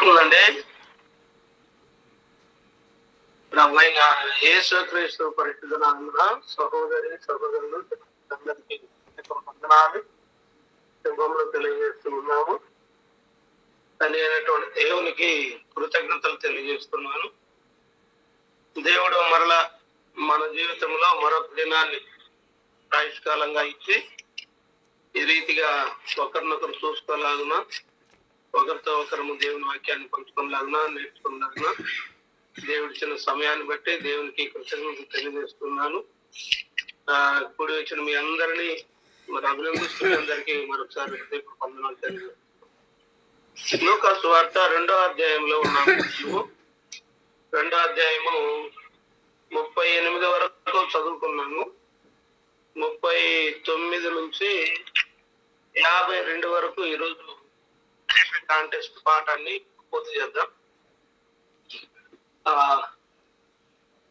ఉందండి. ప్రభైన యేసుక్రీస్తు పరిశుద్ధ నామమున సహోదరి సహోదరులు అందరికీ వందనాలు శుభములు తెలియజేస్తూ ఉన్నాము. తల్లి అయినటువంటి దేవునికి కృతజ్ఞతలు తెలియజేస్తున్నాను. దేవుడు మరలా మన జీవితంలో మరొక దినాన్ని ఆయుష్కాలంగా ఇచ్చి ఈ రీతిగా ఒకరినొకరు చూసుకోలాగున, ఒకరితో ఒకరు దేవుని వాక్యాన్ని పంచుకోలాగున, నేర్చుకోలాగున దేవుడిచ్చిన సమయాన్ని బట్టి దేవునికి కృతజ్ఞతలు తెలియజేస్తున్నాను. కూడి వచ్చిన మీ అందరినీ మరి అభినందిస్తూ మీ అందరికీ మరొకసారి వందనాలు తెలియజేస్తున్నాను. లూకా సువార్త 2వ అధ్యాయంలో ఉన్నాము. 2వ అధ్యాయము 38 వరకు చదువుకున్నాము. 39 నుంచి 52 వరకు ఈరోజు కాంటెస్ట్ పాఠాన్ని పూర్తి చేద్దాం.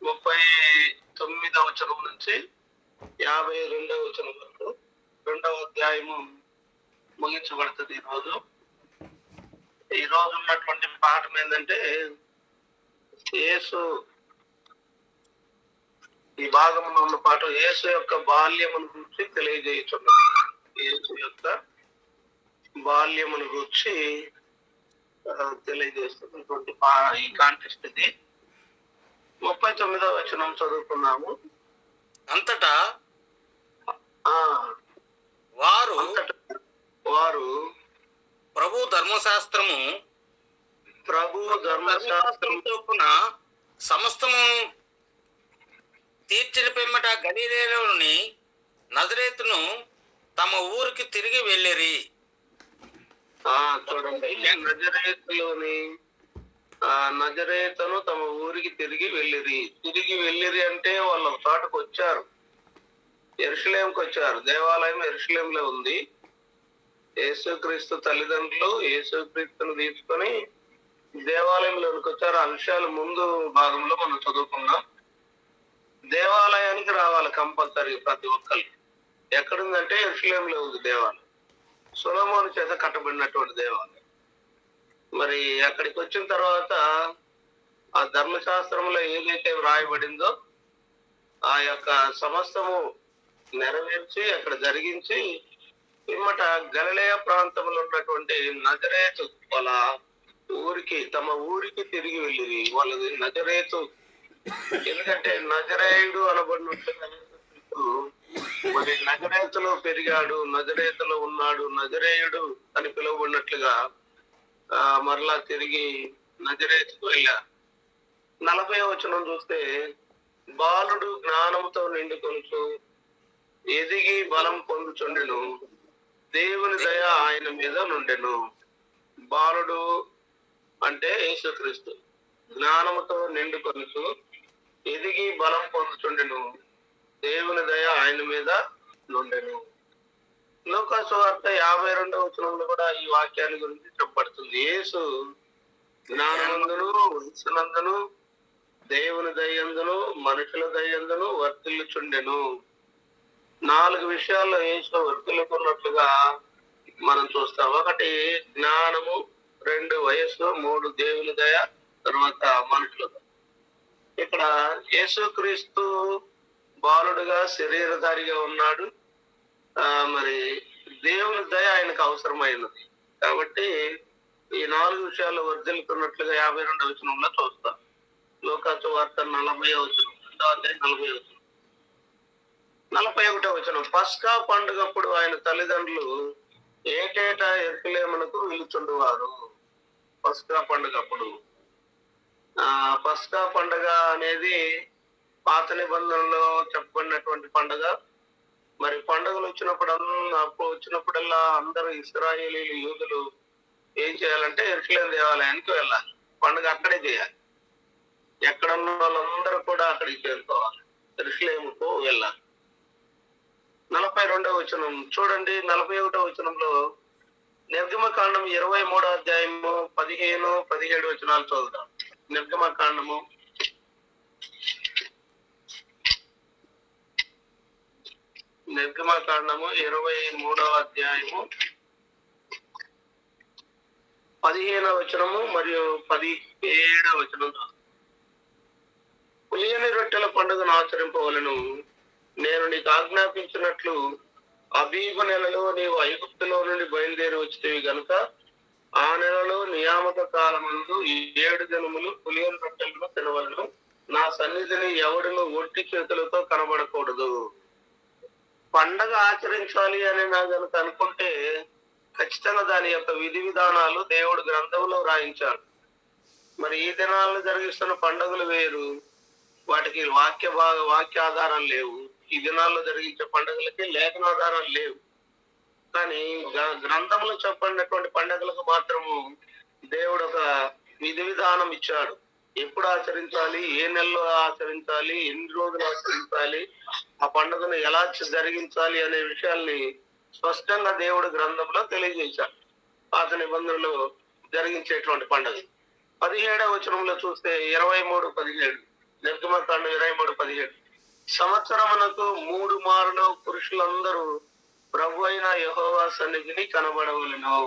39వ వచనం నుంచి 52వ వచనం వరకు 2వ అధ్యాయము ముగించబడుతుంది. ఈ రోజు ఉన్నటువంటి పాఠం ఏంటంటే, యేసు, ఈ భాగంలో ఉన్న పాఠం యేసు యొక్క బాల్యమును గురించి తెలియజేయుచున్నది. యేసు యొక్క బాల్యమును గురించి తెలియజేస్తున్నటువంటి ఈ కాంటెస్ట్ ఇది. 39వ వచనం చదువుకున్నాము. అంతటా వారు ప్రభు ధర్మశాస్త్రం చొప్పున సమస్తము తీర్చిన పిమ్మట గలిలయలోని నజరేతును తమ ఊరికి తిరిగి వెళ్ళిరి. చూడండి, నజరేతును తమ ఊరికి తిరిగి వెళ్ళిరి అంటే వాళ్ళు ఒక చోటకు వచ్చారు, యెరూషలేంకి వచ్చారు. దేవాలయం యెరూషలేంలో ఉంది. యేసుక్రీస్తు తల్లిదండ్రులు యేసుక్రీస్తును తీసుకొని దేవాలయంలోనికి వచ్చారు. ఆ విషయాలు ముందు భాగంలో మనం చదువుకున్నాం. దేవాలయానికి రావాలి కంపల్సరీ ప్రతి ఒక్కరు. ఎక్కడుందంటే యెరూషలేంలో ఉంది దేవాలయం, సొలొమోను చేత కట్టబడినటువంటి దేవాలయం. మరి అక్కడికి వచ్చిన తర్వాత ఆ ధర్మశాస్త్రంలో ఏదైతే వ్రాయబడిందో ఆ యొక్క సమస్తము నెరవేర్చి అక్కడ జరిగించి పిమ్మట గలిలయ ప్రాంతంలో ఉన్నటువంటి నజరేతు వాళ్ళ ఊరికి, తమ ఊరికి తిరిగి వెళ్ళింది. వాళ్ళది నజరేతు. ఎందుకంటే నజరేయుడు అనబడినట్లుగా మరి నజరేతులో పెరిగాడు, నజరేతులో ఉన్నాడు, నజరేయుడు అని పిలువబడినట్లుగా మరలా తిరిగి నజరేతుకు వెళ్ళారు. 40వ వచనం చూస్తే, బాలుడు జ్ఞానముతో నిండుకొనుచు ఎదిగి బలం పొందుచుండెను, దేవుని దయ ఆయన మీద నుండెను. బాలుడు అంటే యేసుక్రీస్తు. జ్ఞానముతో నిండుకొనుచు ఎదిగి బలం పొందుచుండెను, దేవుని దయ ఆయన మీద నుండెను. లూకా సువార్త 52వ వచనంలో కూడా ఈ వాక్యాన్ని గురించి చెప్పబడుతుంది. యేసు జ్ఞానమందును వయస్సునందును దేవుని దయందును మనుషుల దయందును వర్తిల్లుచుండెను. 4 విషయాల్లో యేసు వర్తిల్లుకున్నట్లుగా మనం చూస్తాం. 1 జ్ఞానము, 2 వయస్సు, 3 దేవుని దయ, తర్వాత మనుషుల దయ. ఇక్కడ యేసుక్రీస్తు బాలుడుగా శరీరధారిగా ఉన్నాడు. మరి దేవుని దయ ఆయనకు అవసరమైనది కాబట్టి ఈ 4 విషయాలు వర్ధిల్లుతున్నట్లుగా 52వ వచనంలో చూస్తాం. లూకా సువార్త 40వ వచనం, 40వ వచనం. 41వ వచనం, పస్కా పండుగప్పుడు ఆయన తల్లిదండ్రులు ఏటేటా యెరూషలేమునకు వెలుచుండువారు. పస్కా పండుగప్పుడు, పస్కా పండుగ అనేది పాత నిబంధనలో చెప్పబడినటువంటి పండుగ. మరి పండుగలు వచ్చినప్పుడల్లా అందరూ ఇశ్రాయేలీలు, యూదులు ఏం చేయాలంటే యెరూషలేం దేవాలయానికి వెళ్ళాలి. పండుగ అక్కడే చేయాలి. ఎక్కడున్న వాళ్ళందరూ కూడా అక్కడికి చేరుకోవాలి, యెరూషలేముకు వెళ్ళాలి. 42వ వచనం చూడండి. 41వ వచనంలో నిర్గమకాండం 23వ అధ్యాయము 15, 17 వచనాలు చదువుతాం. నిర్గమకాండము 23వ అధ్యాయము 15వ వచనము మరియు 17వ వచనం. పులియని రొట్టెల పండుగను ఆచరింపవలను. నేను నీకు ఆజ్ఞాపించినట్లు అబీబు నెలలో నీవు ఐగుప్తులో నుండి బయలుదేరి వచ్చినవి గనుక ఆ నెలలో నియామక కాలమందు 7 దినములు పులియని రొట్టెలను తినవలను. నా సన్నిధిని ఎవడును ఒట్టి చేతులతో కనబడకూడదు. పండగ ఆచరించాలి అని నా గనుక అనుకుంటే ఖచ్చితంగా దాని యొక్క విధి విధానాలు దేవుడు గ్రంథంలో రాయించాడు. మరి ఈ దినాలను జరిగిస్తున్న పండుగలు వేరు, వాటికి వాక్య ఆధారాలు లేవు. ఈ దినాల్లో జరిగించే పండుగలకి లేఖనాధారాలు లేవు. కానీ గ్రంథంలో చెప్పబడినటువంటి పండుగలకు మాత్రము దేవుడు ఒక విధి విధానం ఇచ్చాడు. ఎప్పుడు ఆచరించాలి, ఏ నెలలో ఆచరించాలి, ఎన్ని రోజులు ఆచరించాలి, ఆ పండుగను ఎలా జరిగించాలి అనే విషయాల్ని స్పష్టంగా దేవుడు గ్రంథంలో తెలియజేశాడు. పాత నిబంధనలు జరిగించేటువంటి పండుగ 17వ వచనంలో చూస్తే 23:17, నిర్గమకాండం 23:17, సంవత్సరమునకు 3 మారులు పురుషులందరూ ప్రభు అయిన యెహోవా సన్నిధిని కనబడవలెను.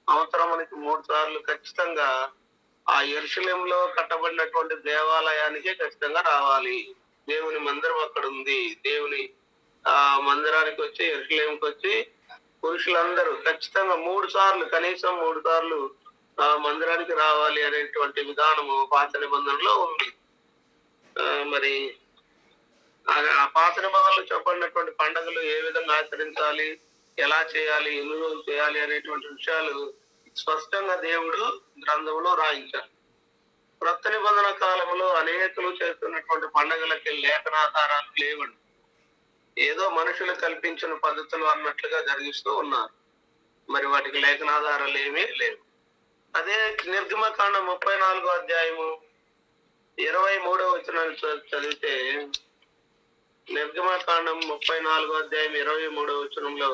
సంవత్సరమునికి 3 సార్లు ఖచ్చితంగా ఆ యెరూషలేములో కట్టబడినటువంటి దేవాలయానికి ఖచ్చితంగా రావాలి. దేవుని మందిరం అక్కడ ఉంది. దేవుని ఆ మందిరానికి వచ్చి యెరూషలేముకి వచ్చి పురుషులందరూ ఖచ్చితంగా 3 సార్లు, కనీసం 3 సార్లు ఆ మందిరానికి రావాలి అనేటువంటి విధానము పాత నిబంధనలో ఉంది. మరి ఆ పాత నిబంధనలు చెప్పబడినటువంటి పండుగలు ఏ విధంగా ఆచరించాలి, ఎలా చేయాలి, ఎన్ని రోజులు చేయాలి అనేటువంటి విషయాలు స్పష్టంగా దేవుడు గ్రంథంలో రాయించారు. క్రొత్త నిబంధన కాలంలో అనేకులు చేస్తున్నటువంటి పండుగలకి లేఖనాధారాలు లేవండి. ఏదో మనుషులు కల్పించిన పద్ధతులు అన్నట్లుగా జరిగిస్తూ ఉన్నారు. మరి వాటికి లేఖనాధారాలు ఏమీ లేవు. అదే నిర్గమకాండం 34వ అధ్యాయము 23వ వచనాన్ని చదివితే, నిర్గమకాండం 34వ అధ్యాయం 23వ వచనంలో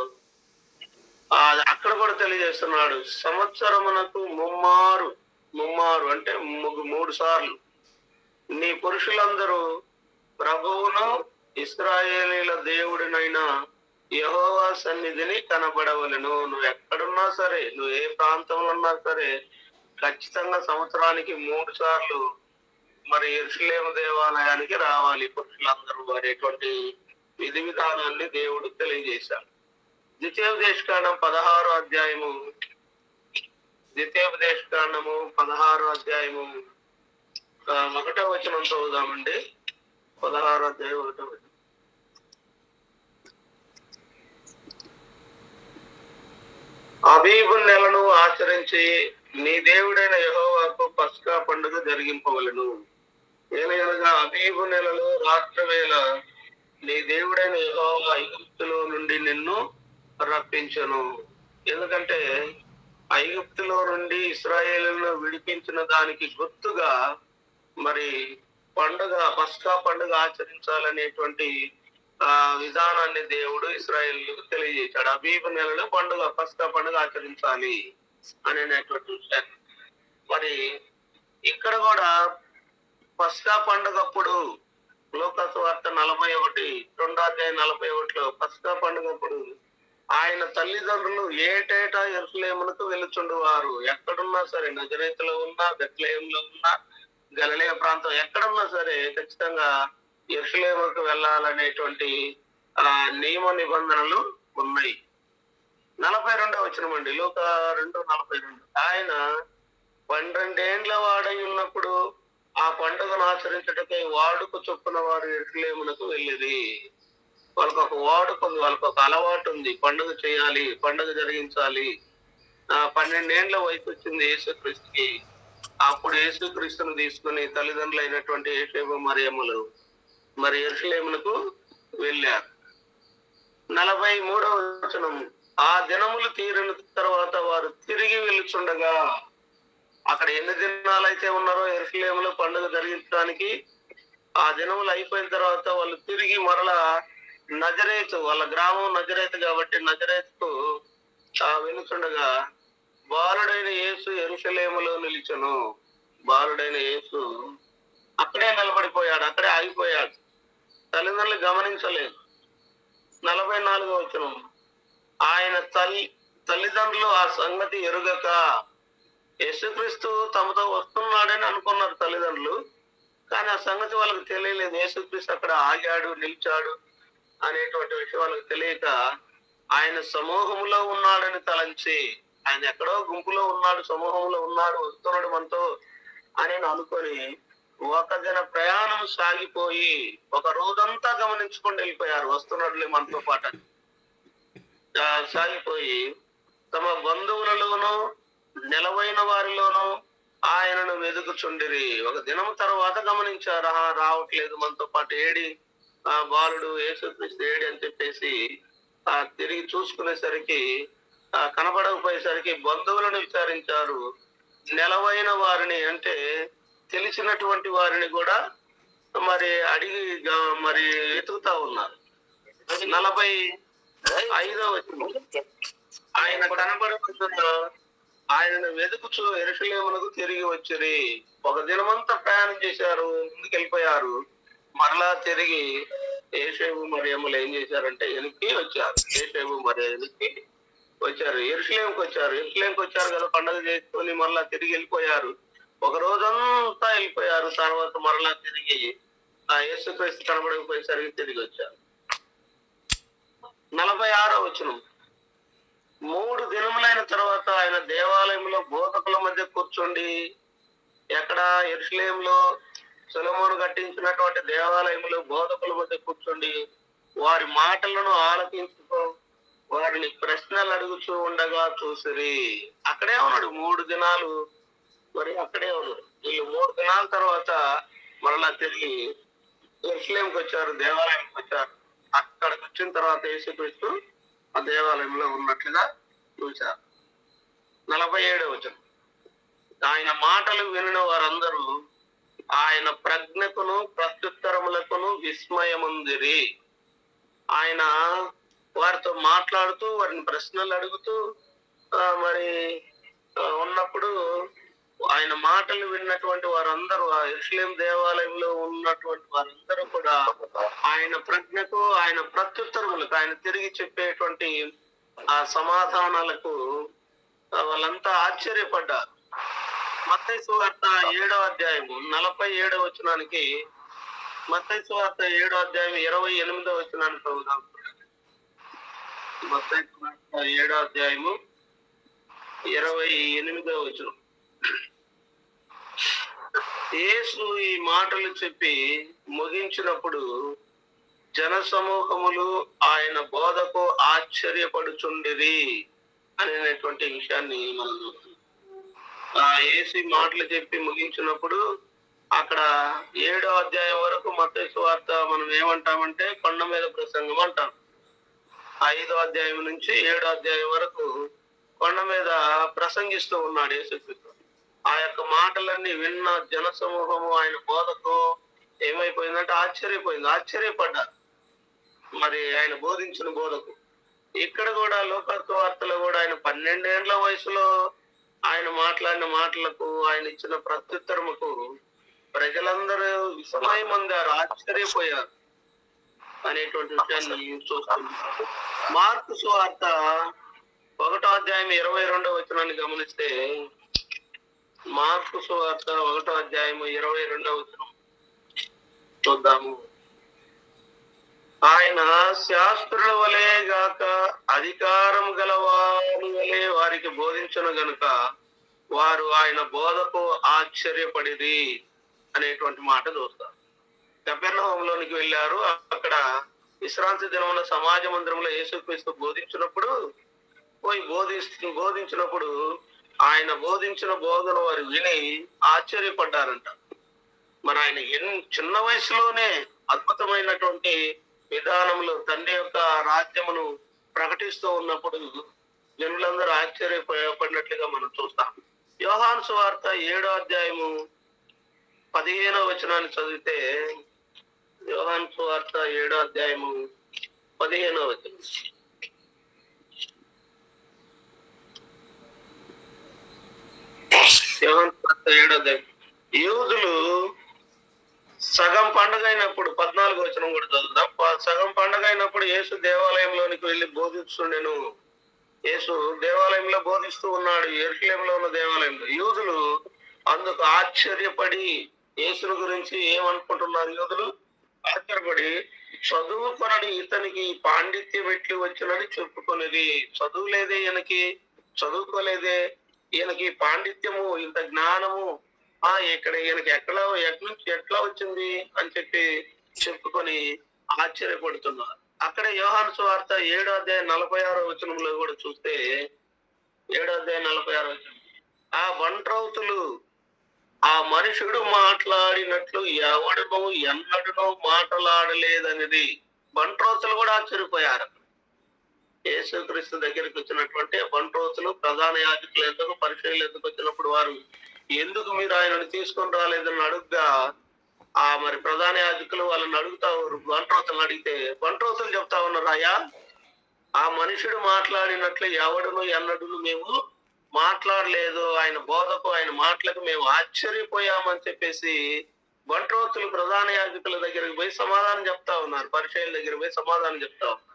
అక్కడ కూడా తెలియజేస్తున్నాడు. సంవత్సరమునకు ముమ్మారు అంటే 3 సార్లు నీ పురుషులందరూ ప్రభువును ఇశ్రాయేలీల దేవుడినైన యెహోవా సన్నిధిని కనబడవలెను. నువ్వు ఎక్కడున్నా సరే, నువ్వు ఏ ప్రాంతంలో ఉన్నా సరే, ఖచ్చితంగా సంవత్సరానికి 3 సార్లు మరి యెరూషలేము దేవాలయానికి రావాలి పురుషులందరూ అనేటువంటి విధి విధానాన్ని దేవుడు తెలియజేశాడు. ద్వితీయోపదేశకాండం 16వ అధ్యాయము 1వ వచనం చదువుదామండి. 16వ అధ్యాయం 1వ వచనం. అబీబు నెలను ఆచరించి నీ దేవుడైన యెహోవాకు పస్కా పండుగ జరిగింపవలెను. ఏలయనగా అబీబు నెలలో రాత్రి వేళ నీ దేవుడైన యెహోవా ఐగుప్తులో నుండి నిన్ను రప్పించను. ఎందుకంటే ఐగుప్తులో నుండి ఇశ్రాయేలును విడిపించిన దానికి గుర్తుగా మరి పస్కా పండుగ ఆచరించాలనేటువంటి విధానాన్ని దేవుడు ఇశ్రాయేలుకు తెలియజేశాడు. అబీబు నెలలో పస్కా పండుగ ఆచరించాలి అనేటువంటి విషయాన్ని. మరి ఇక్కడ కూడా పస్కా పండుగప్పుడు లోకాసు వార్త 2:41 పస్కా పండుగప్పుడు ఆయన తల్లిదండ్రులు ఏటేటా యెరూషలేమునకు వెలుచుండువారు. ఎక్కడున్నా సరే, నజరేతులో ఉన్నా, బెత్లెహేములో ఉన్నా, గలిలయ ప్రాంతం ఎక్కడున్నా సరే ఖచ్చితంగా యెరూషలేముకు వెళ్ళాలనేటువంటి నియమ నిబంధనలు ఉన్నాయి. 42వ వచనం అండి, లూకా 2:42. ఆయన 12 ఏండ్ల వాడై ఉన్నప్పుడు ఆ పండుగను ఆచరించటకై వాడుక చొప్పున వారు యెరూషలేమునకు వెళ్ళిరి. వాళ్ళకి ఒక వాడుక ఉంది, వాళ్ళకి ఒక అలవాటు ఉంది. పండుగ చేయాలి, పండుగ జరిగించాలి. 12 ఏండ్ల వయసు వచ్చింది యేసుక్రీస్తుకి. అప్పుడు యేసుక్రీస్తును తీసుకుని తల్లిదండ్రులు అయినటువంటి యోసేపు మరియమ్మలు మరి యెరూషలేమునకు వెళ్ళారు. 43వ వచనం, ఆ దినములు తీరిన తర్వాత వారు తిరిగి వెళ్ళుచుండగా, అక్కడ ఎన్ని దినాలు అయితే ఉన్నారో యెరూషలేములో పండుగ జరిగించడానికి, ఆ దినములు అయిపోయిన తర్వాత వాళ్ళు తిరిగి మరలా నజరేతు, వాళ్ళ గ్రామం నజరేతు కాబట్టి నజరేతుకు వెళుచుండగా బాలుడైన యేసు యెరూషలేములో నిలిచెను. బాలుడైన యేసు అక్కడే నిలబడిపోయాడు, అక్కడే ఆగిపోయాడు. తల్లిదండ్రులు గమనించలేదు. 44వ వచనం, ఆయన తల్లిదండ్రులు ఆ సంగతి ఎరుగక యేసుక్రీస్తు తమతో వస్తున్నాడని అనుకున్నారు తల్లిదండ్రులు. కానీ ఆ సంగతి వాళ్ళకి తెలియలేదు. యేసుక్రీస్తు అక్కడ ఆగాడు, నిలిచాడు అనేటువంటి విషయం వాళ్ళకి తెలియక ఆయన సమూహంలో ఉన్నాడని తలంచి, ఆయన ఎక్కడో గుంపులో ఉన్నాడు, సమూహంలో ఉన్నాడు, వస్తున్నాడు మనతో అని అనుకొని ఒక దిన ప్రయాణం సాగిపోయి ఒక రోజంతా గమనించుకొని వెళ్ళిపోయారు. వస్తున్నాడులే మనతో పాటు అని. సాగిపోయి తమ బంధువులలోనూ నిలవైన వారిలోనూ ఆయనను వెతుకుచుండిరి. ఒక దినం తర్వాత గమనించారు, రావట్లేదు మనతో పాటు, ఏడి ఆ బాలుడు యేసుక్రీస్తు ఏడి అని చెప్పేసి తిరిగి చూసుకునేసరికి కనపడకపోయేసరికి బంధువులను విచారించారు. నిలవైన వారిని అంటే తెలిసినటువంటి వారిని కూడా మరి అడిగి మరి వెతుకుతా ఉన్నారు. 45వ వచనం, ఆయన కనపడకుండా ఆయనను వెతుకుచు యెరూషలేమునకు తిరిగి వచ్చిరి. ఒక దినమంతా ప్రయాణం చేశారు, ముందుకు వెళ్ళిపోయారు. మరలా తిరిగి యేసేపు మరియమ్మలు ఏం చేశారంటే వెనక్కి వచ్చారు. యేసేపు మరియ వెనక్కి వచ్చారు, యెరూషలేముకి వచ్చారు. యెరూషలేముకి వచ్చారు కదా, పండుగ చేసుకొని మరలా తిరిగి వెళ్ళిపోయారు. ఒక రోజంతా వెళ్ళిపోయారు. తర్వాత మరలా తిరిగి యేసుక్రీస్తు కనబడకపోయేసరికి తిరిగి వచ్చారు. 46వ వచనం, 3 దినములైన తర్వాత ఆయన దేవాలయంలో బోధకుల మధ్య కూర్చోండి. ఎక్కడ? యెరూషలేములో సొలొమోను కట్టించినటువంటి దేవాలయంలో బోధకుల మధ్య కూర్చోండి. వారి మాటలను ఆలకించుకో, వారిని ప్రశ్నలు అడుగుతూ ఉండగా చూసిరి. అక్కడే ఉన్నాడు 3 దినాలు, మరి అక్కడే ఉన్నాడు. వీళ్ళు 3 దినాల తర్వాత మరలా తిరిగి యెరూషలేముకి వచ్చారు, దేవాలయంకి వచ్చారు. అక్కడికి వచ్చిన తర్వాత యేసుక్రీస్తు ఆ దేవాలయంలో ఉన్నట్లుగా చూశారు. 47వ వచనం, ఆయన మాటలు వినిన వారందరూ ఆయన ప్రజ్ఞకును ప్రత్యుత్తరములకును విస్మయముందిరి. ఆయన వారితో మాట్లాడుతూ వారిని ప్రశ్నలు అడుగుతూ మరి ఉన్నప్పుడు ఆయన మాటలు విన్నటువంటి వారందరూ, ఆ యెరూషలేం దేవాలయంలో ఉన్నటువంటి వారందరూ కూడా ఆయన ప్రజ్ఞకు ఆయన ప్రత్యుత్తరములకు, ఆయన తిరిగి చెప్పేటువంటి ఆ సమాధానాలకు వాళ్ళంతా ఆశ్చర్యపడ్డారు. మత్తయి సువార్త 7వ అధ్యాయము 47వ వచనానికి, మత్తయి సువార్త 7వ అధ్యాయం 28వ వచనానికి చదువుదాం. మత్తయి సువార్త 7వ అధ్యాయము 28వ వచనం. యేసు ఈ మాటలు చెప్పి ముగించినప్పుడు జన సమూహములు ఆయన బోధకు ఆశ్చర్యపడుచుండిరి అనేటువంటి విషయాన్ని మనం యేసు మాటలు చెప్పి ముగించినప్పుడు అక్కడ 7వ అధ్యాయం వరకు మత్తయి సువార్త మనం ఏమంటామంటే కొండ మీద ప్రసంగం అంటాం. 5వ అధ్యాయం నుంచి 7వ అధ్యాయం వరకు కొండ మీద ప్రసంగిస్తూ ఉన్నాడు యేసుక్రీస్తు. ఆ యొక్క మాటలన్నీ విన్న జన సమూహము ఆయన బోధకు ఏమైపోయిందంటే ఆశ్చర్యపడ్డారు మరి ఆయన బోధించిన బోధకు. ఇక్కడ కూడా లోకాసు వార్తలో కూడా ఆయన 12 ఏళ్ల వయసులో ఆయన మాట్లాడిన మాటలకు, ఆయన ఇచ్చిన ప్రత్యుత్తరముకు ప్రజలందరూ విస్మయం పొందారు, ఆశ్చర్యపోయారు అనేటువంటి విషయాన్ని చూస్తున్నాం. మార్కు సువార్త 1వ అధ్యాయం 22వ వచనాన్ని గమనిస్తే, మార్కు సువార్త 1వ అధ్యాయం 22వ వచనం చూద్దాము. ఆయన శాస్త్రుల వలె గాక అధికారం గలవారి వలె వారికి బోధించను గనుక వారు ఆయన బోధకు ఆశ్చర్యపడిరి అనేటువంటి మాట చూస్తారు. కపెర్నహూములోనికి వెళ్ళారు. అక్కడ విశ్రాంతి దినమున సమాజ మందిరంలో యేసుక్రీస్తు బోధించినప్పుడు బోధించినప్పుడు ఆయన బోధించిన బోధన వారు విని ఆశ్చర్యపడ్డారంట. మరి ఆయన చిన్న వయసులోనే అద్భుతమైనటువంటి విధానంలో తండ్రి యొక్క రాజ్యమును ప్రకటిస్తూ ఉన్నప్పుడు జనులందరూ ఆశ్చర్యపడినట్లుగా మనం చూస్తాం. యోహాను సువార్త 7వ అధ్యాయము 15వ వచనాన్ని చదివితే, యోహాను సువార్త 7వ అధ్యాయము 15వ వచనం. యోహాను సువార్త 7వ అధ్యాయం. యూదులు సగం పండుగ అయినప్పుడు 14వ వచనం కూడా చదువుదాం. సగం పండుగ అయినప్పుడు యేసు దేవాలయంలోనికి వెళ్ళి బోధిస్తుండెను. యేసు దేవాలయంలో బోధిస్తూ ఉన్నాడు, యెరూషలేములో ఉన్న దేవాలయంలో. యూదులు అందుకు ఆశ్చర్యపడి యేసుని గురించి ఏమనుకుంటున్నారు? యూదులు ఆశ్చర్యపడి, చదువుకొనని ఇతనికి పాండిత్యం ఎట్లు వచ్చినని చెప్పుకునేది. చదువు లేదే ఈయనకి, చదువుకోలేదే, ఈయనకి పాండిత్యము, ఇంత జ్ఞానము ఇక్కడ ఈయనకి ఎట్లా వచ్చింది అని చెప్పి చెప్పుకొని ఆశ్చర్యపడుతున్నారు. అక్కడ యోహాను సువార్త 7:46 కూడా చూస్తే, 7:46 ఆ బంట్రౌతులు ఆ మనుషుడు మాట్లాడినట్లు ఎవడనో ఎన్నడనో మాట్లాడలేదనేది. బంట్రోతులు కూడా ఆశ్చర్యపోయారు. యేసుక్రీస్తు దగ్గరికి వచ్చినటువంటి బంట్రోతులు ప్రధాన యాజకులు ఎందుకు, పరిచయులు ఎందుకు వచ్చినప్పుడు వారు ఎందుకు మీరు ఆయనను తీసుకొని రాలేదని అడుగ్గా, మరి ప్రధాన యాజకులు వాళ్ళని అడుగుతా బంట్రోతులను అడిగితే బంట్రోతులు చెప్తా ఉన్నారు, అయ్యా ఆ మనుషుడు మాట్లాడినట్లు ఎవడును ఎన్నడును మేము మాట్లాడలేదు, ఆయన బోధకు ఆయన మాటలకు మేము ఆశ్చర్యపోయామని చెప్పేసి బంట్రోతులు ప్రధాన యాజకుల దగ్గరికి పోయి సమాధానం చెప్తా ఉన్నారు, పరిచయుల దగ్గర పోయి సమాధానం చెప్తా ఉన్నారు.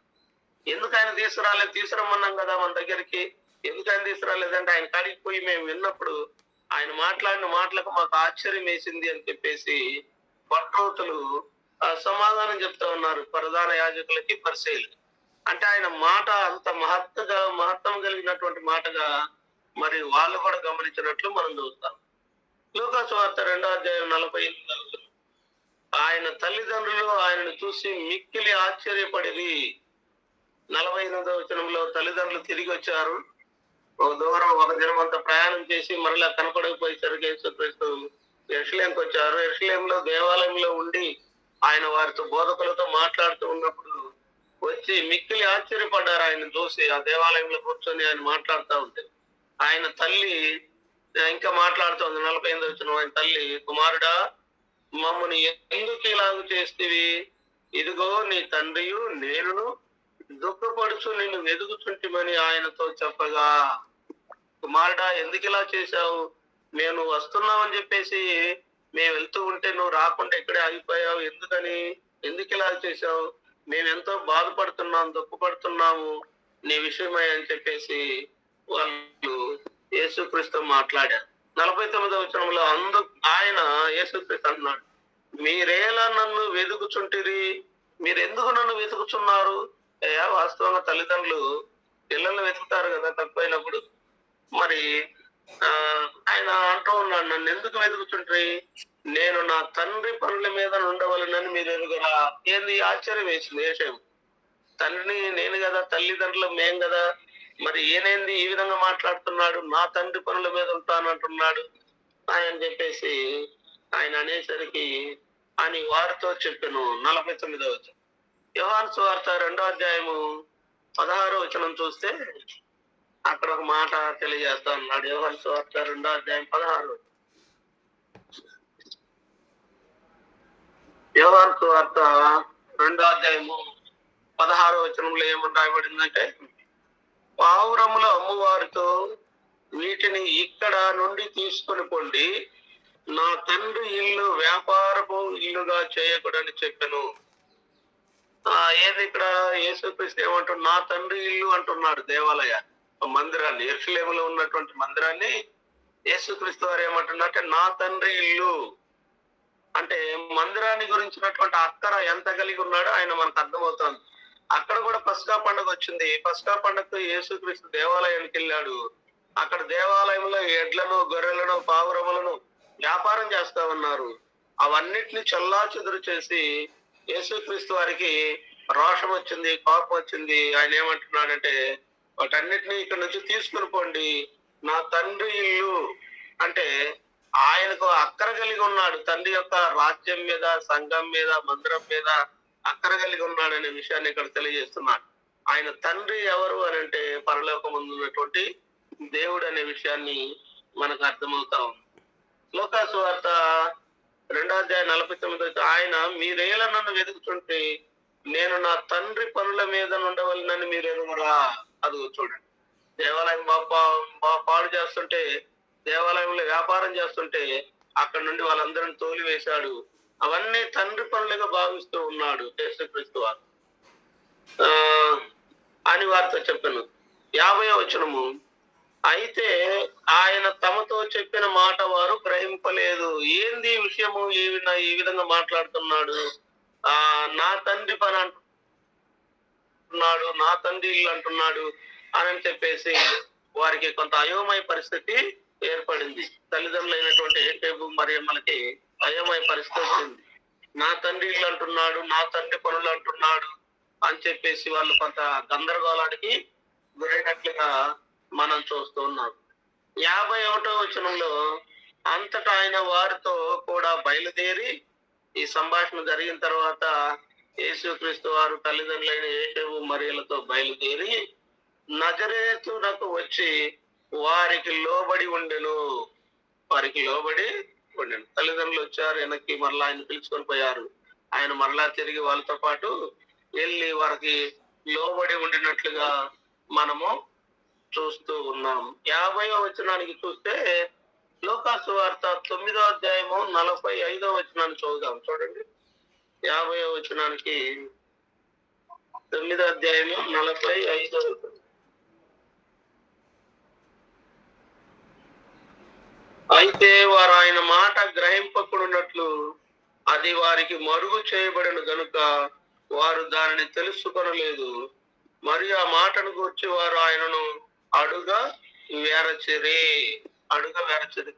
ఎందుకు ఆయన తీసుకురాలేదు? తీసుకురమ్మన్నాం కదా మన దగ్గరికి, ఎందుకు ఆయన తీసుకురాలేదంటే ఆయన కాడికి పోయి మేము విన్నప్పుడు ఆయన మాట్లాడిన మాటలకు మాకు ఆశ్చర్యం వేసింది అని చెప్పేసి బంట్రోతులు సమాధానం చెప్తా ఉన్నారు ప్రధాన యాజకులకి, పరిచయులకి. అంటే ఆయన మాట అంత మహత్వం కలిగినటువంటి మాటగా మరి వాళ్ళు కూడా గమనించినట్లు మనం చూస్తాం. లూకా సువార్త 2:48 ఆయన తల్లిదండ్రులు ఆయనను చూసి మిక్కిలి ఆశ్చర్యపడిరి. 48 తల్లిదండ్రులు తిరిగి వచ్చారు. ఒక దూరం ఒక దినం అంతా ప్రయాణం చేసి మరలా కనపడకపోయేసరికి యేసుక్రీస్తు యెరూషలేముకి వచ్చారు. యెరూషలేములో దేవాలయంలో ఉండి ఆయన వారితో బోధకులతో మాట్లాడుతూ ఉన్నప్పుడు వచ్చి మిక్కిలి ఆశ్చర్యపడ్డారు ఆయన చూసి. ఆ దేవాలయంలో కూర్చొని ఆయన మాట్లాడుతూ ఉంటే ఆయన తల్లి ఇంకా మాట్లాడుతోంది. 48 ఆయన తల్లి, కుమారుడా మమ్మల్ని ఎందుకు ఇలాగ చేస్తేవి? ఇదిగో నీ తండ్రియు నేనును దుఃఖపడుచు నిన్ను వెదుగుచుంటిమని ఆయనతో చెప్పగా, కుమారుడా ఎందుకు ఇలా చేశావు? మేము వస్తున్నామని చెప్పేసి మేము వెళ్తూ ఉంటే నువ్వు రాకుండా ఇక్కడే ఆగిపోయావు, ఎందుకు ఇలా చేశావు? మేము ఎంతో బాధపడుతున్నాము, దుఃఖపడుతున్నాము నీ విషయమై అని చెప్పేసి వాళ్ళు యేసుక్రీస్తు మాట్లాడారు. 49 అందుకు ఆయన యేసుక్రీస్తు అన్నాడు, మీరేలా నన్ను వెతుకుచుంటిరి? మీరు ఎందుకు నన్ను వెతుకుచున్నారు? వాస్తవంగా తల్లిదండ్రులు పిల్లల్ని వెతుకుతారు కదా తక్కువైనప్పుడు. మరి ఆయన అంటూ ఉన్నాడు, నన్ను ఎందుకు వెతుకుతుంటే? నేను నా తండ్రి పనుల మీద ఉండవలనని మీరు ఎరుగురా. ఏంది ఆశ్చర్యం వేసింది విషయం. తండ్రిని నేను కదా, తల్లిదండ్రులు మేం కదా, మరి ఈయనేంది ఈ విధంగా మాట్లాడుతున్నాడు? నా తండ్రి పనుల మీద ఉంటానంటున్నాడు ఆయన చెప్పేసి ఆయన అనేసరికి అని వారితో చెప్పాను. 49 యోహాను సువార్త 2:16 చూస్తే అక్కడ ఒక మాట తెలియజేస్తా ఉన్నాడు. యోహాను సువార్త 2:16 యోహాను సువార్త 2:16 ఏమని రాయబడిందంటే, పావురములు అమ్మువారితో వీటిని ఇక్కడ నుండి తీసుకొని పోండి, నా తండ్రి ఇల్లు వ్యాపారపు ఇల్లుగా చేయకూడని చెప్పాను. ఏది ఇక్కడ యేసుక్రీస్తు ఏమంటున్నాడు? నా తండ్రి ఇల్లు అంటున్నాడు. దేవాలయ మందిరాన్ని, యెరూషలేములో ఉన్నటువంటి మందిరాన్ని యేసుక్రీస్తు వారు ఏమంటున్నారంటే నా తండ్రి ఇల్లు అంటే మందిరాన్ని గురించినటువంటి అక్కర ఎంత కలిగి ఉన్నాడో ఆయన మనకు అర్థమవుతుంది. అక్కడ కూడా పస్కా పండుగ వచ్చింది. పస్కా పండుగకు యేసుక్రీస్తు దేవాలయానికి వెళ్ళాడు. అక్కడ దేవాలయంలో ఎడ్లను, గొర్రెలను, పావురములను వ్యాపారం చేస్తా ఉన్నారు. అవన్నిటిని చెల్లాచెదురు చేసి యేసుక్రీస్తు వారికి రోషం వచ్చింది, కోపం వచ్చింది. ఆయన ఏమంటున్నాడంటే, వాటన్నిటిని ఇక్కడ నుంచి తీసుకుని పోండి, నా తండ్రి ఇల్లు అంటే ఆయనకు అక్కర కలిగి ఉన్నాడు. తండ్రి యొక్క రాజ్యం మీద, సంఘం మీద, మందిరం మీద అక్కర కలిగి ఉన్నాడు అనే విషయాన్ని ఇక్కడ తెలియజేస్తున్నాడు. ఆయన తండ్రి ఎవరు అని అంటే పరలోకమందు ఉన్నటువంటి దేవుడు అనే విషయాన్ని మనకు అర్థమవుతా ఉంది. లూకా సువార్త 2:49 ఆయన మీరేలా నన్ను వెతుకుతుంటే నేను నా తండ్రి పనుల మీద ఉండవలనని మీరు ఎరుగురా. అది చూడండి, దేవాలయం పాడు చేస్తుంటే, దేవాలయంలో వ్యాపారం చేస్తుంటే అక్కడ నుండి వాళ్ళందరిని తోలివేశాడు. అవన్నీ తండ్రి పనులుగా భావిస్తూ ఉన్నాడు యేసుక్రీస్తు వారు అని వారితో చెప్పాను. 50వ వచనము, అయితే ఆయన తమతో చెప్పిన మాట వారు గ్రహింపలేదు. ఏంది ఈ విషయము, ఈ విధంగా మాట్లాడుతున్నాడు, నా తండ్రి పని అంటున్నాడు, నా తండ్రి ఇల్లు అంటున్నాడు అని చెప్పేసి వారికి కొంత అయోమయ పరిస్థితి ఏర్పడింది. తల్లిదండ్రులైనటువంటి యోసేపు మరియమ్మలకి అయోమయ పరిస్థితి వచ్చింది. నా తండ్రి ఇల్లు అంటున్నాడు, నా తండ్రి పనులు అంటున్నాడు అని చెప్పేసి వాళ్ళు కొంత గందరగోళానికి గురైనట్లుగా మనం చూస్తూ ఉన్నాం. 51వ వచనంలో, అంతటా ఆయన వారితో కూడా బయలుదేరి, ఈ సంభాషణ జరిగిన తర్వాత యేసుక్రీస్తు వారు తల్లిదండ్రులైన యోసేపు మరియలతో బయలుదేరి నజరేతునకు వచ్చి వారికి లోబడి ఉండెను. వారికి లోబడి ఉండెను. తల్లిదండ్రులు వచ్చారు వెనక్కి, మరలా ఆయన పిలుచుకొని పోయారు. ఆయన మరలా తిరిగి వాళ్ళతో పాటు వెళ్ళి వారికి లోబడి ఉండినట్లుగా మనము చూస్తూ ఉన్నాం. 50వ వచనానికి చూస్తే లూకాసు వార్త 9వ అధ్యాయము 45వ వచనాన్ని చదువుదాం. చూడండి, 50వ వచనానికి 9వ అధ్యాయము 45వ వచనం. అయితే వారు ఆయన మాట గ్రహింపకున్నట్లు అది వారికి మరుగు చేయబడిన గనుక వారు దానిని తెలుసుకొనలేదు. మరియు ఆ మాటను గురించి వారు ఆయనను అడుగా వేరచిరి.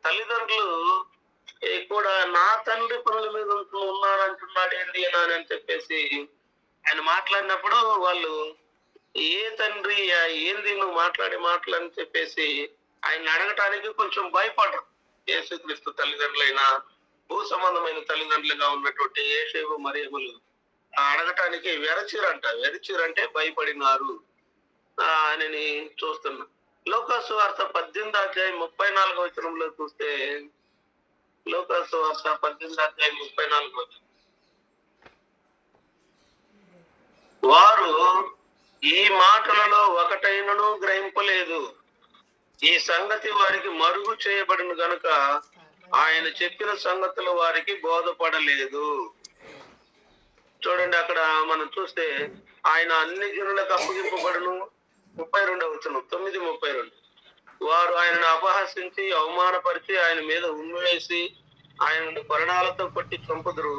తల్లిదండ్రులు కూడా నా తండ్రి పనుల మీద ఉన్నానంటున్నాడు ఏంటి అని చెప్పేసి ఆయన మాట్లాడినప్పుడు వాళ్ళు, ఏ తండ్రి, ఏంది నువ్వు మాట్లాడని చెప్పేసి ఆయన అడగటానికి కొంచెం భయపడరు. యేసుక్రీస్తు తల్లిదండ్రులైన భూ సంబంధమైన తల్లిదండ్రులుగా ఉన్నటువంటి యోసేపు మరియమ్మలు అడగటానికి వెరచిరంటే భయపడినారు అని చూస్తున్నా. లూకాసు వార్త 18వ అధ్యాయం 34వ వచనంలో చూస్తే, లూకాసు వార్త 18వ అధ్యాయం 34వ వచనం, వారు ఈ మాటలలో ఒకటైనను గ్రహింపలేదు. ఈ సంగతి వారికి మరుగు చేయబడిన గనుక ఆయన చెప్పిన సంగతులు వారికి బోధపడలేదు. చూడండి, అక్కడ మనం చూస్తే ఆయన అన్ని జనులకు అప్పగింపబడును. 32వ వచనం, 9:32, వారు ఆయనను అపహసించి అవమానపరిచి ఆయన మీద ఉమ్మివేసి ఆయనను కొరడాలతో కొట్టి చంపుదురు.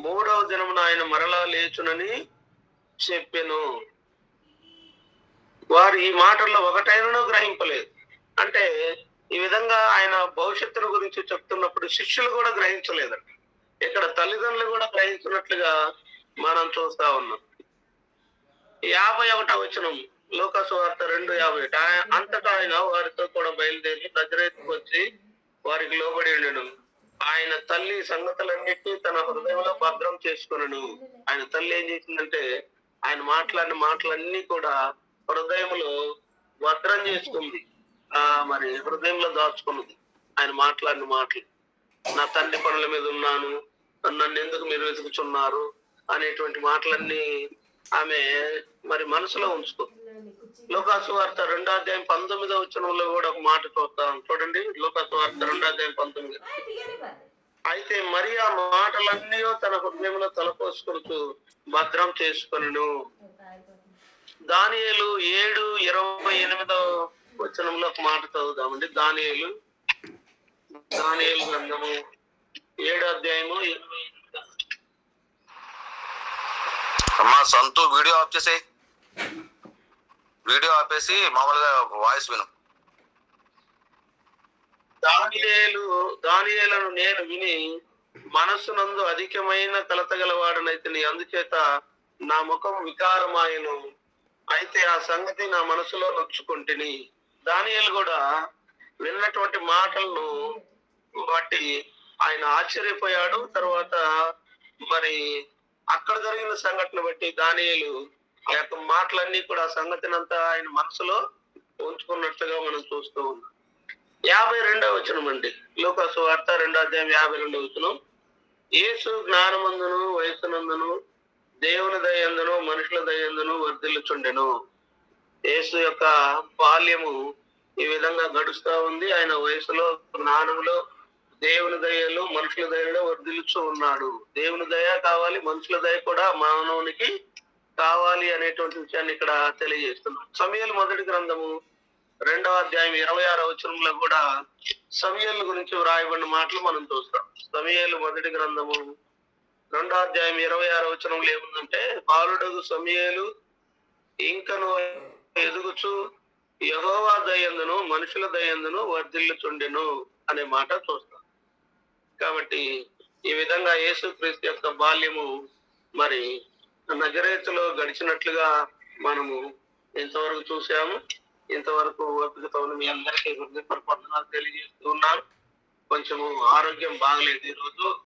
3వ దినమున ఆయన మరలా లేచునని చెప్పెను. వారు ఈ మాటల్లో ఒకటైనను గ్రహింపలేదు. అంటే ఈ విధంగా ఆయన భవిష్యత్తును గురించి చెప్తున్నప్పుడు శిష్యులు కూడా గ్రహించలేదంట. ఇక్కడ తల్లిదండ్రులు కూడా గ్రహించినట్లుగా మనం చూస్తా ఉన్నాం. 51వ వచనం, లూకాసు వార్త 2:50, అంతటా ఆయన వారితో కూడా బయలుదేరి నజరేతుకు వచ్చి వారికి లోబడి ఉండెను. ఆయన తల్లి సంగతులన్నిటినీ తన హృదయంలో భద్రం చేసుకొనెను. ఆయన తల్లి ఏం చేసిందంటే ఆయన మాట్లాడిన మాటలన్నీ కూడా హృదయంలో భద్రం చేసుకుంది. మరి హృదయంలో దాచుకున్నది. ఆయన మాట్లాడిన మాటలు, నా తండ్రి పనుల మీద ఉన్నాను, నన్ను ఎందుకు మీరు వెతుకుచున్నారు అనేటువంటి మాటలన్నీ ఆమె మరి మనసులో ఉంచుకుంది. లూకాసు వార్త 2వ అధ్యాయం 19వ వచనంలో కూడా ఒక మాట చూస్తాం. చూడండి, లూకాసు వార్త 2వ అధ్యాయం 19. అయితే మరి ఆ మాటలన్నీ తన హృదయంలో తలపోసుకుంటూ భద్రం చేసుకొనెను. దానియేలు 7:28వ వచనంలో ఒక మాట చదువుదామండి. దానియేలు గ్రంథము 7వ అధ్యాయము. అమ్మా సంతు వీడియో ఆఫ్ చేసే, వీడియో ఆపేసి మామూలుగా వాయిస్ విను. దానియేలును నేను విని మనస్సునందు అధికమైన కలతగలవాడనైతే అందుచేత నా ముఖం వికారమాయను. అయితే ఆ సంగతి నా మనసులో నొచ్చుకుంటుని. దానియేలు కూడా విన్నటువంటి మాటలను బట్టి ఆయన ఆశ్చర్యపోయాడు. తర్వాత మరి అక్కడ జరిగిన సంఘటన బట్టి దానియేలు ఆ యొక్క మాటలన్నీ కూడా ఆ సంగతిని అంతా ఆయన మనసులో ఉంచుకున్నట్లుగా మనం చూస్తూ ఉన్నాం. 52వ వచనం అండి, లూకాసు వార్త 2వ అధ్యాయం 52వ వచనం, యేసు జ్ఞానమందును వయసునందును దేవుని దయందును మనుషుల దయందును వర్ధిల్లుచుండెను. యేసు యొక్క బాల్యము ఈ విధంగా గడుస్తా ఉంది. ఆయన వయసులో, జ్ఞానంలో, దేవుని దయలో, మనుషుల దయలో వర్ధిల్లుచూ ఉన్నాడు. దేవుని దయ కావాలి, మనుషుల దయ కూడా మానవునికి కావాలి అనేటువంటి విషయాన్ని ఇక్కడ తెలియజేస్తున్నాం. సమూయేలు మొదటి గ్రంథము 2వ అధ్యాయం 26వ వచనంలో కూడా సమూయేలు గురించి వ్రాయబడిన మాటలు మనం చూస్తాం. సమూయేలు మొదటి గ్రంథము 2వ అధ్యాయం 26వ వచనంలో ఏముందంటే, బాలుడగు సమూయేలు ఇంకను ఎదుగుచు యెహోవా దయందును మనుషుల దయందును వర్ధిల్లుచుండెను అనే మాట చూస్తాం. కాబట్టి ఈ విధంగా యేసుక్రీస్తు యొక్క బాల్యము మరి నజరేతులో గడిచినట్లుగా మనము ఇంతవరకు చూసాము. ఇంతవరకు ఓపికతో మీ అందరికీ హృదయపూర్వక వందనాలు తెలియజేస్తూ ఉన్నాను. కొంచెము ఆరోగ్యం బాగలేదు ఈరోజు.